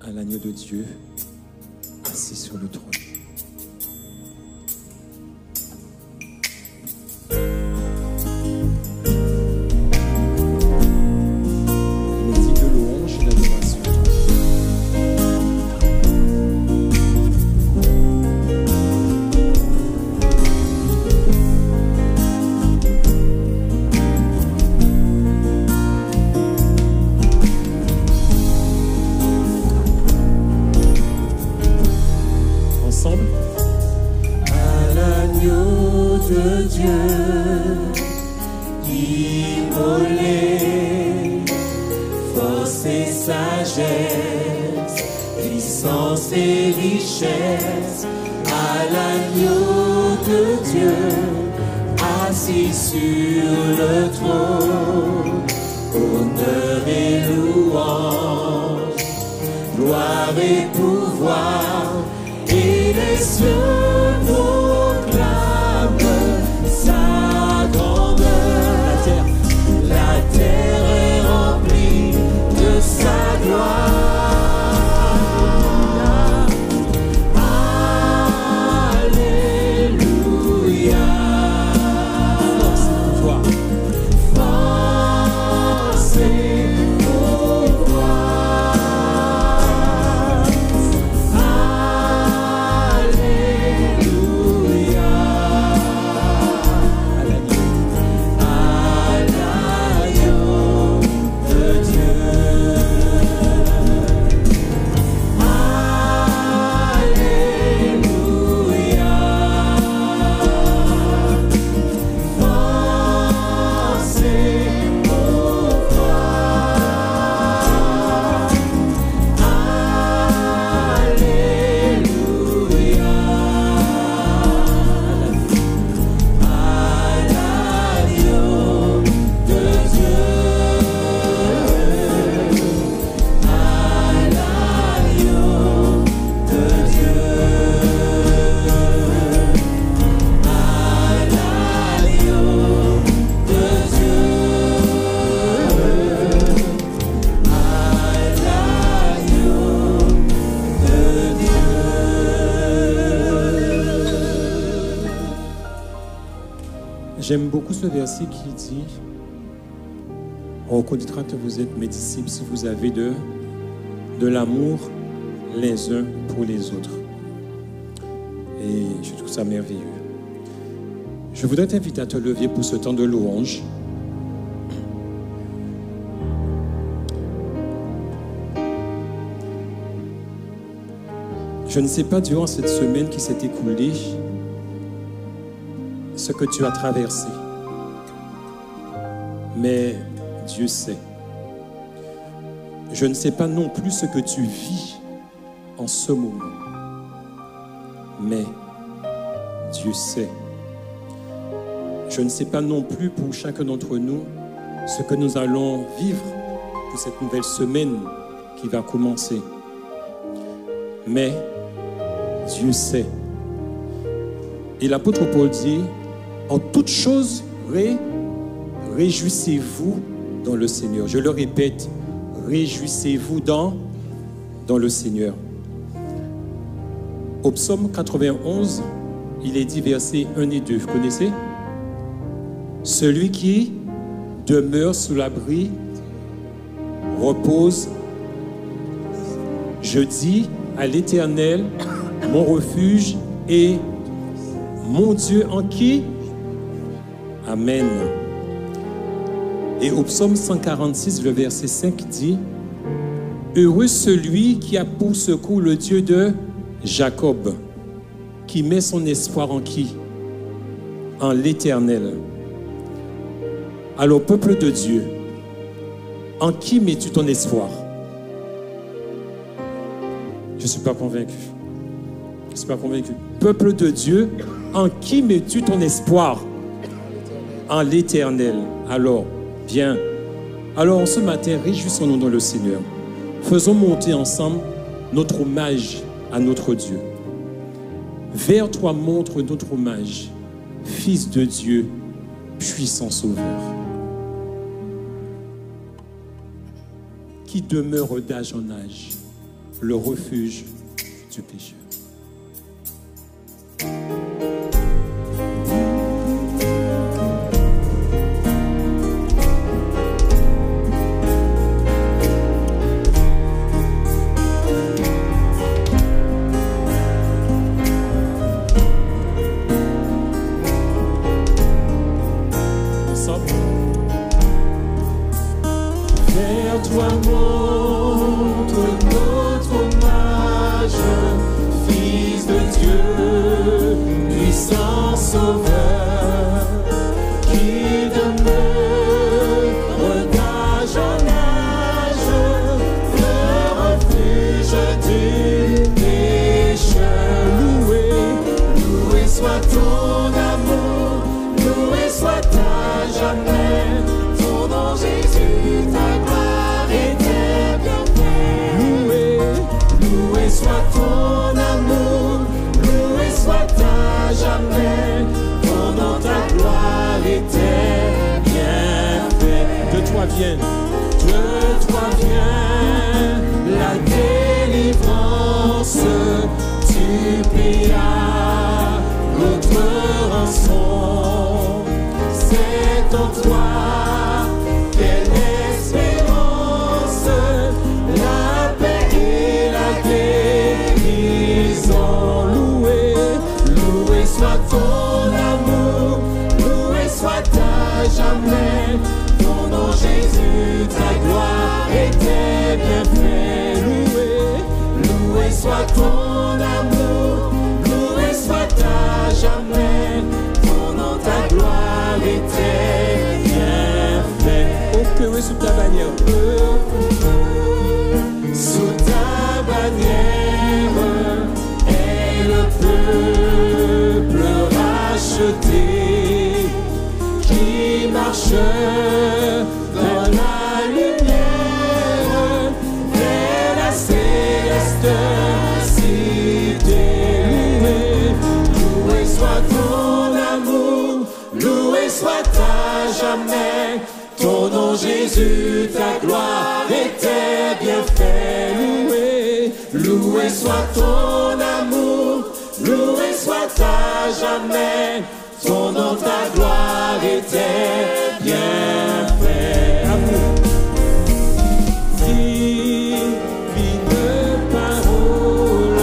à l'agneau de Dieu assis sur le trône. Musique de louange et d'adoration. À l'agneau de Dieu, immolé, force et sagesse, puissance et richesse. À l'agneau de Dieu, assis sur le trône, honneur et louange, gloire et pouvoir. Et les cieux proclament sa grandeur. La terre est remplie de sa gloire. Alléluia. Force et J'aime beaucoup ce verset qui dit « On reconnaîtra que vous êtes mes disciples si vous avez de l'amour les uns pour les autres. » Et je trouve ça merveilleux. Je voudrais t'inviter à te lever pour ce temps de louange. Je ne sais pas durant cette semaine qui s'est écoulée ce que tu as traversé. Mais Dieu sait. Je ne sais pas non plus ce que tu vis en ce moment. Mais Dieu sait. Je ne sais pas non plus pour chacun d'entre nous ce que nous allons vivre pour cette nouvelle semaine qui va commencer. Mais Dieu sait. Et l'apôtre Paul dit, en toute chose, réjouissez-vous dans le Seigneur. Je le répète, réjouissez-vous dans le Seigneur. Au psaume 91, il est dit versets 1 et 2. Vous connaissez? Celui qui demeure sous l'abri repose. Je dis à l'Éternel, mon refuge et mon Dieu en qui? Amen. Et au psaume 146, le verset 5 dit, heureux celui qui a pour secours le Dieu de Jacob, qui met son espoir en qui? En l'Éternel. Alors, peuple de Dieu, en qui mets-tu ton espoir? Je ne suis pas convaincu. Je ne suis pas convaincu. Peuple de Dieu, en qui mets-tu ton espoir? En l'Éternel. Alors, bien. Alors, ce matin, réjouissons-nous dans le Seigneur. Faisons monter ensemble notre hommage à notre Dieu. Vers toi montre notre hommage, Fils de Dieu, puissant Sauveur, qui demeure d'âge en âge, le refuge du pécheur. Vers toi monte notre hommage, Fils de Dieu, puissant Sauveur, qui demeure d'âge en âge, le refuge du pécheur. Loué soit ton amour, loué soit à jamais. Ton nom Jésus, ta gloire et tes bienfaits. Loué soit ton amour, loué soit à jamais. Ton nom, ta gloire et tes bienfaits. De toi vient La délivrance, tu payas notre rançon. C'est en toi quelle espérance, la paix et la guérison. Loué soit ton amour, loué soit à jamais. Ton nom Jésus, ta gloire et tes bienfaits. Loué soit ton amour, loué soit à jamais. Ton nom, ta gloire et tes bienfaits. au cœur et sous ta bannière. Sous ta bannière est le peuple racheté qui marche dans la lumière vers la céleste cité. Loué soit ton amour, loué soit à jamais. Ton nom Jésus, ta gloire et tes bienfaits. Loué soit ton amour, loué soit à jamais. Ton nom, ta gloire et tes bienfaits. Divine parole,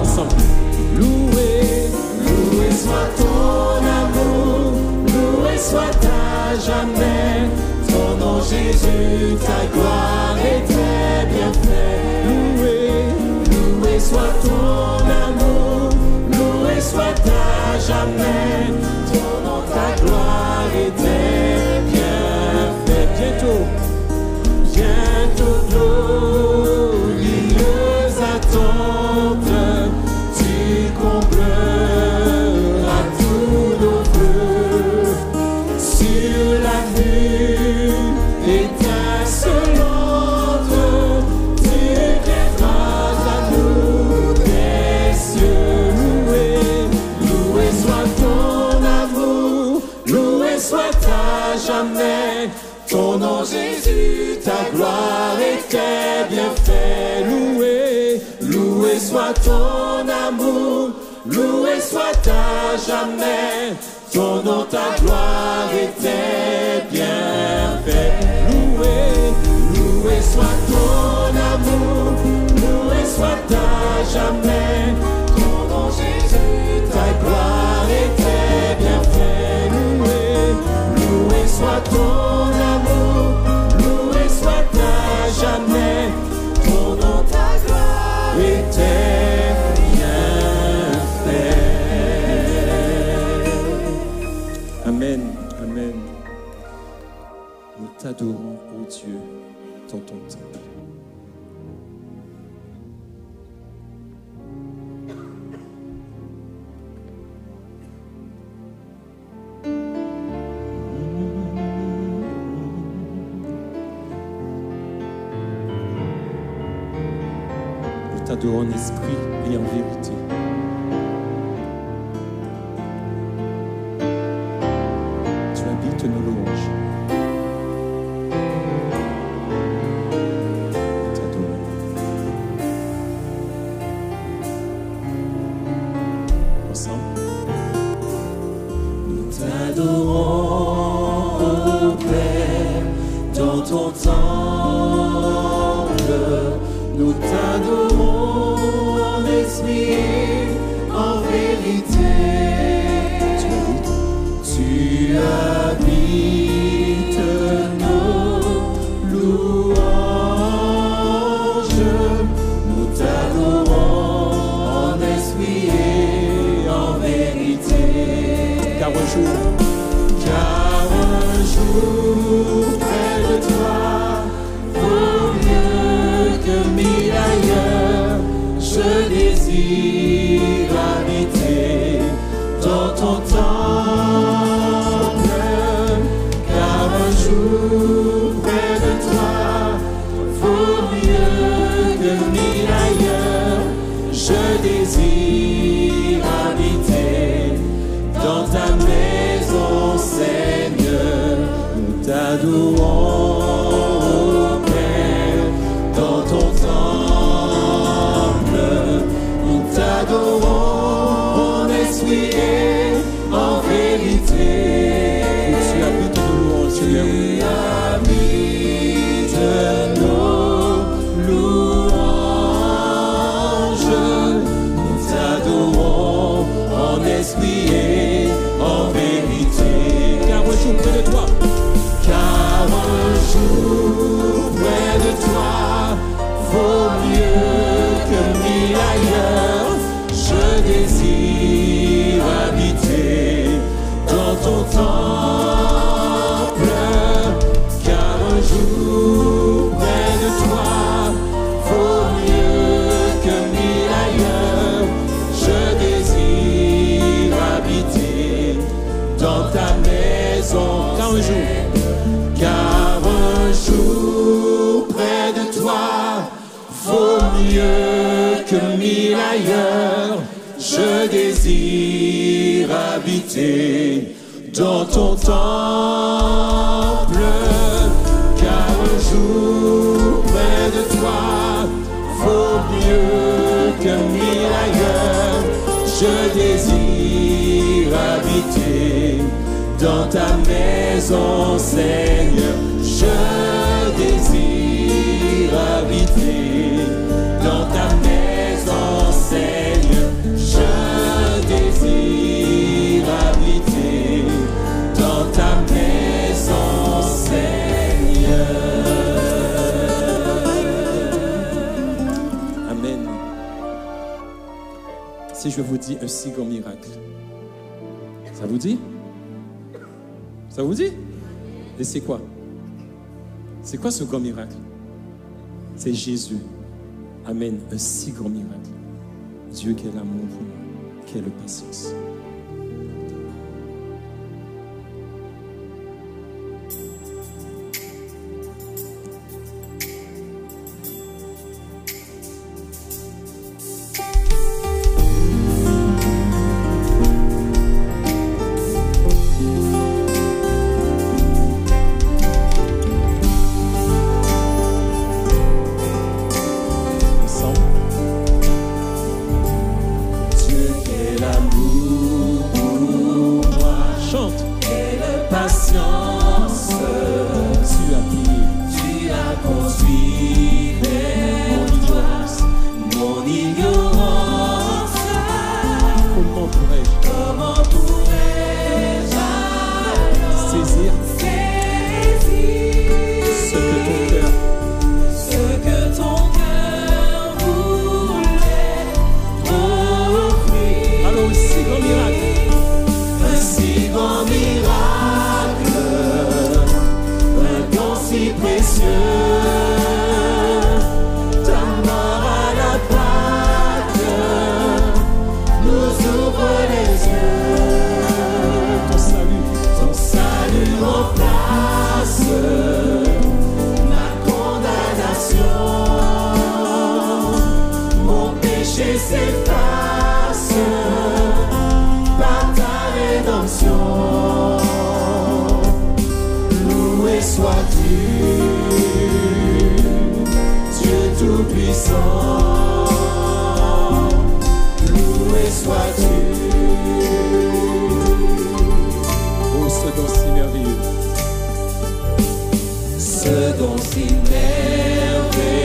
Ensemble. loué soit ton amour, loué soit à jamais. Ton nom Jésus, ta gloire et tes bienfaits. Loué soit ton amour, loué soit à jamais. Ton nom, ta gloire et tes bienfaits. Bientôt, glorieuse attente, tu combleras tous nos vœux. Sur la vue étincelante, tu viendras à nous des cieux. Loué soit ton amour, loué soit à jamais. Ton nom Jésus, ta gloire et tes bienfaits. Loué soit ton amour, loué soit à jamais. Ton nom, ta gloire et tes bienfaits. Loué soit ton amour, loué soit à jamais. Ton nom Jésus, ta gloire et tes bienfaits. Loué soit ton amour, loué soit à jamais. Ton nom, ta gloire et tes bienfaits. Amen. Amen. Nous t'adorons, ô Dieu, dans ton temple. Nous t'adorons en esprit et en vérité. Tu habites nos louanges. Nous t'adorons. Ensemble. Nous t'adorons, ô Père, dans ton temple. Nous t'adorons en esprit et en vérité. Tu habites nos louanges. Nous t'adorons en esprit et en vérité. Car un jour près de toi vaut mieux que mille ailleurs. Je désire habiter dans ton temple. Car un jour près de toi vaut mieux que mille ailleurs. Je désire habiter dans ta maison, Seigneur. Nous t'adorons, Père, dans ton temple. Nous t'adorons en esprit et en vérité. tu habites nos louanges, Seigneur. Tu habites nos louanges. Nous t'adorons en esprit et en vérité. Car un jour près de toi. Car un jour près de toi vaut mieux que mille ailleurs. Je désire habiter dans ton temple. Car un jour près de toi vaut mieux que mille ailleurs. Je désire habiter dans ta maison. Car un jour. Car un jour près de toi vaut mieux que mille ailleurs. Je désire habiter dans ton temple. Car un jour près de toi vaut mieux que mille ailleurs. Je désire habiter dans ta maison, Seigneur. Je désire habiter dans ta maison, Seigneur. Je désire habiter dans ta maison, Seigneur. Amen. Si je vous dis un si grand miracle, ça vous dit? Ça vous dit? Et c'est quoi? C'est quoi ce grand miracle? C'est Jésus. Amen. Un si grand miracle. Dieu qui est l'amour pour nous, qui est la patience. Dieu qui est l'amour. s'efface par ta rédemption. Loué sois-tu, Dieu Tout-Puissant. Loué sois-tu. Oh, ce don si merveilleux. Ce don si merveilleux,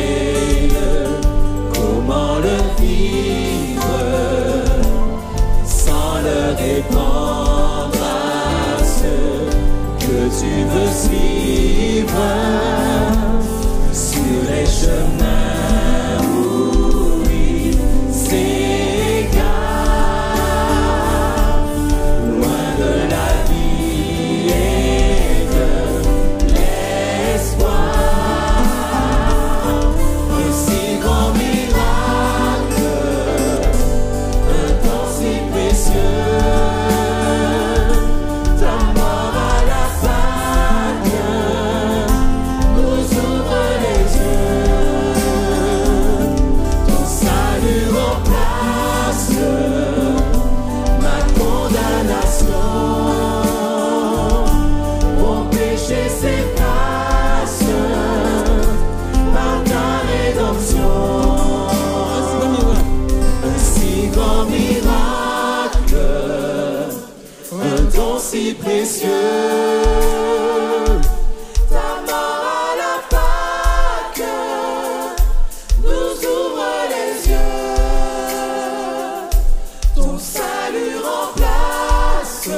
comment le vivre sans le répandre à ceux que tu veux suivre sur les chemins où ils s'égarent, loin de la vie et de l'espoir. Un si grand miracle, un don si précieux, ta mort à la Pâque nous ouvre les yeux. Ton salut remplace ma condamnation. Mon péché s'efface par ta rédemption. Un si grand miracle, un don si précieux. Ta mort à la Pâque nous ouvre les yeux. Ton salut remplace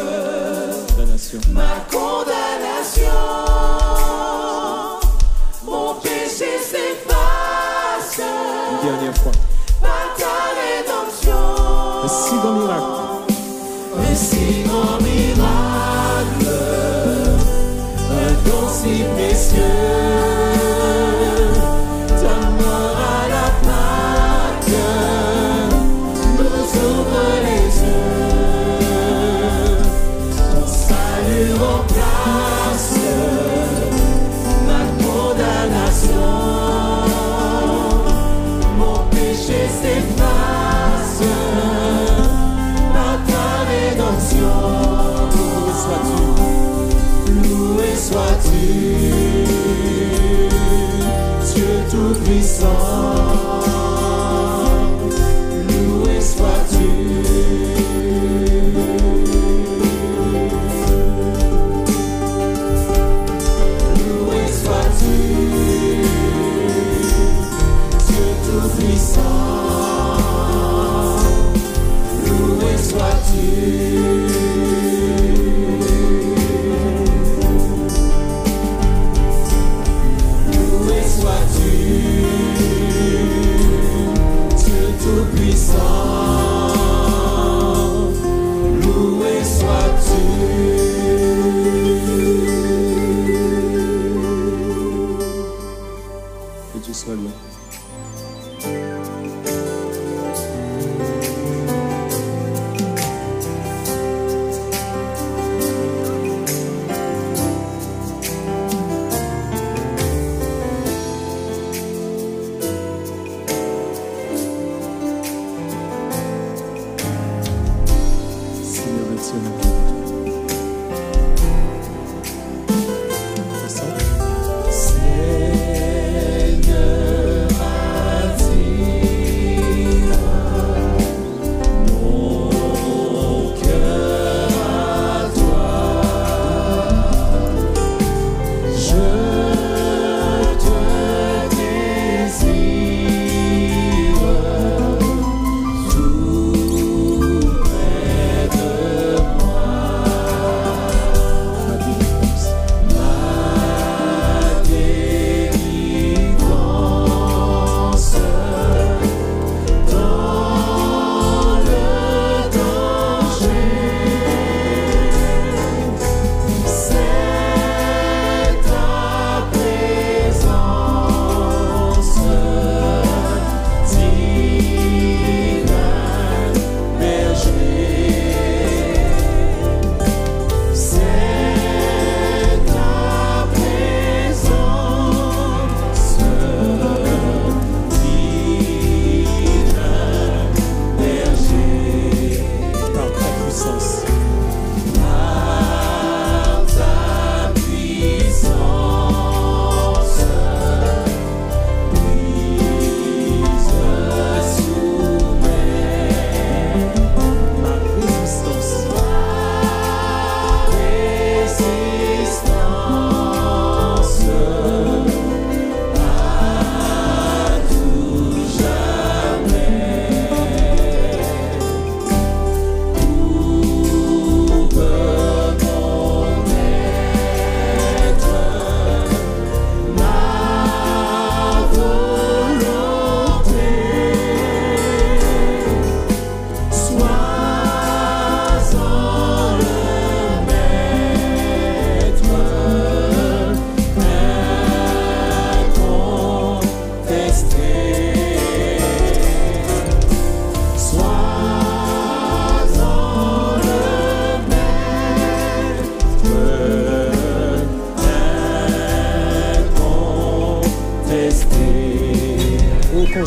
Condamnation. ma condamnation. Mon péché s'efface Une dernière fois. par ta rédemption. Un si grand miracle. Un si grand miracle, un don si précieux. Ta mort à la Pâque nous ouvre les yeux. Ton salut remplace ma condamnation. Mon péché s'efface par ta rédemption. Loué sois-tu. Loué sois-tu, Dieu Tout-Puissant. Loué sois-tu. Loué sois-tu, Dieu Tout-Puissant. Loué sois-tu. Loué sois-tu, Dieu Tout-Puissant. Loué sois-tu. Que Dieu soit loué.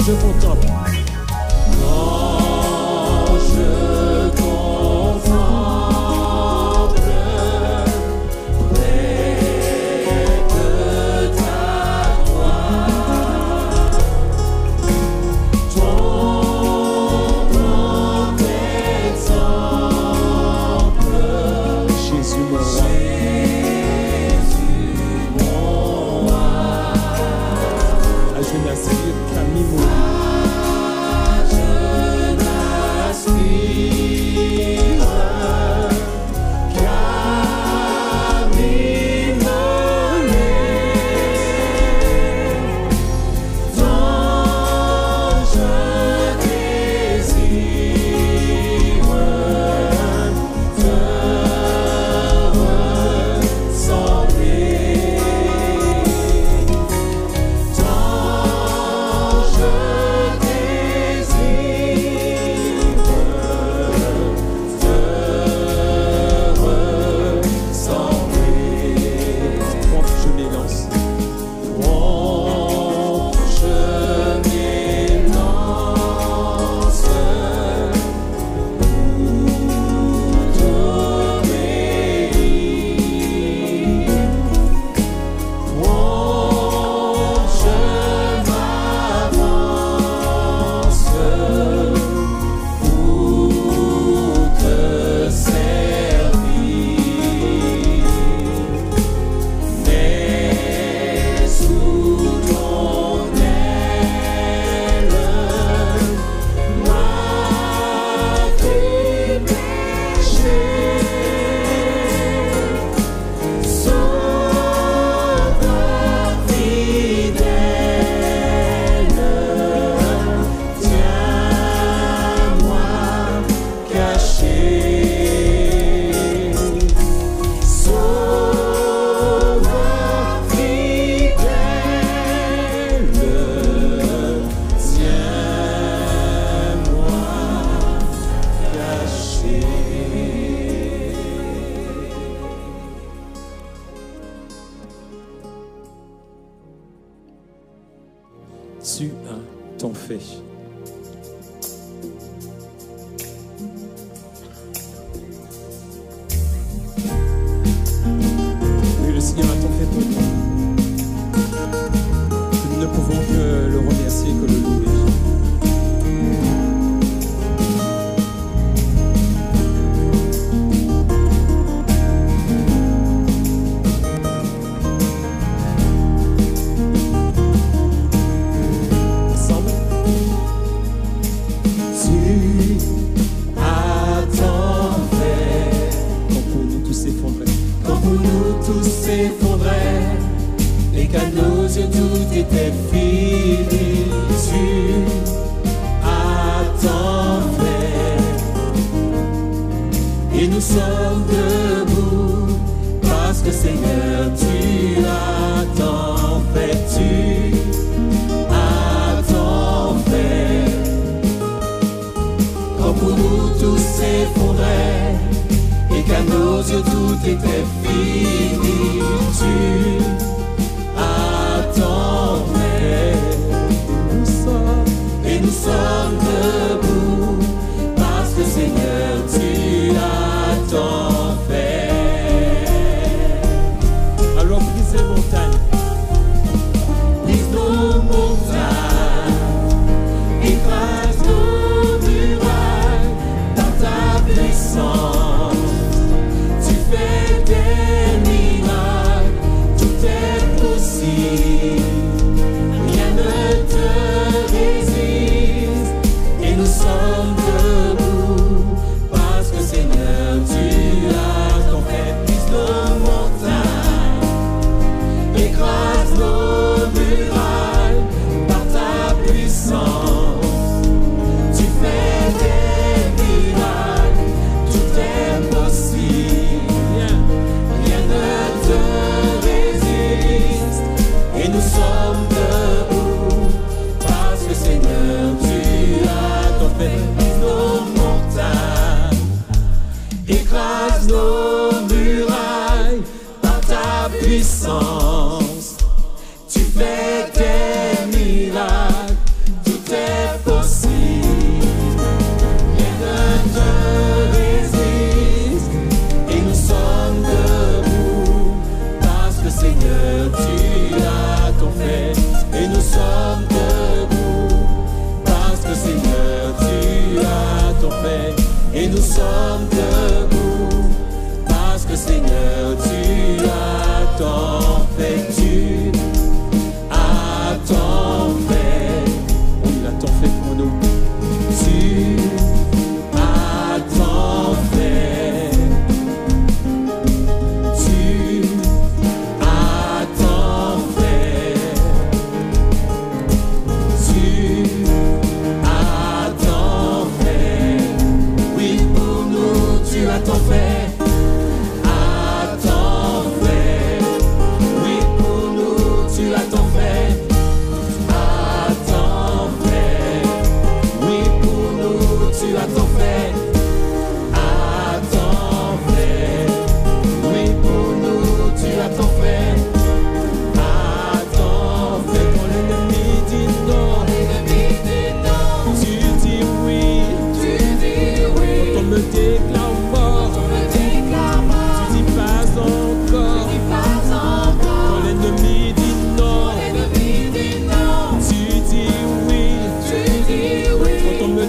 je contemple. Quand je contemple près de ta croix, ton grand exemple, Jésus mon roi. À jeune aspire, Camille mon tu as tant fait. Oui, le Seigneur a tant fait pour nous. Nous ne pouvons que le remercier, que le louer. Et qu'à nos yeux tout était fini, tu as tant fait. Et nous sommes debout parce que Seigneur tu as tant fait, tu as tant fait. Quand pour nous tout s'effondrait et qu'à nos yeux tout était fini, tu as tant fait. Et nous sommes debout parce que Seigneur tu as tant fait. Alors brise les montagnes. Brise nos montagnes, écrase nos murailles par ta puissance. Tu fais des miracles, tout est possible. Rien ne te résiste et nous sommes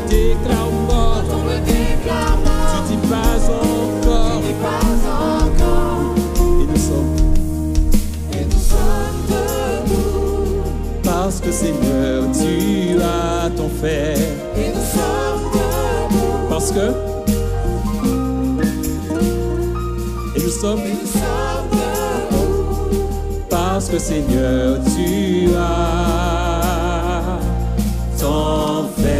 déclare mort, tu dis pas encore, et nous sommes debout, parce que Seigneur, tu as ton fait, et nous sommes debout, parce que, et nous sommes debout, parce que Seigneur, tu as ton fait.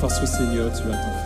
Parce que Seigneur, tu as ton fait.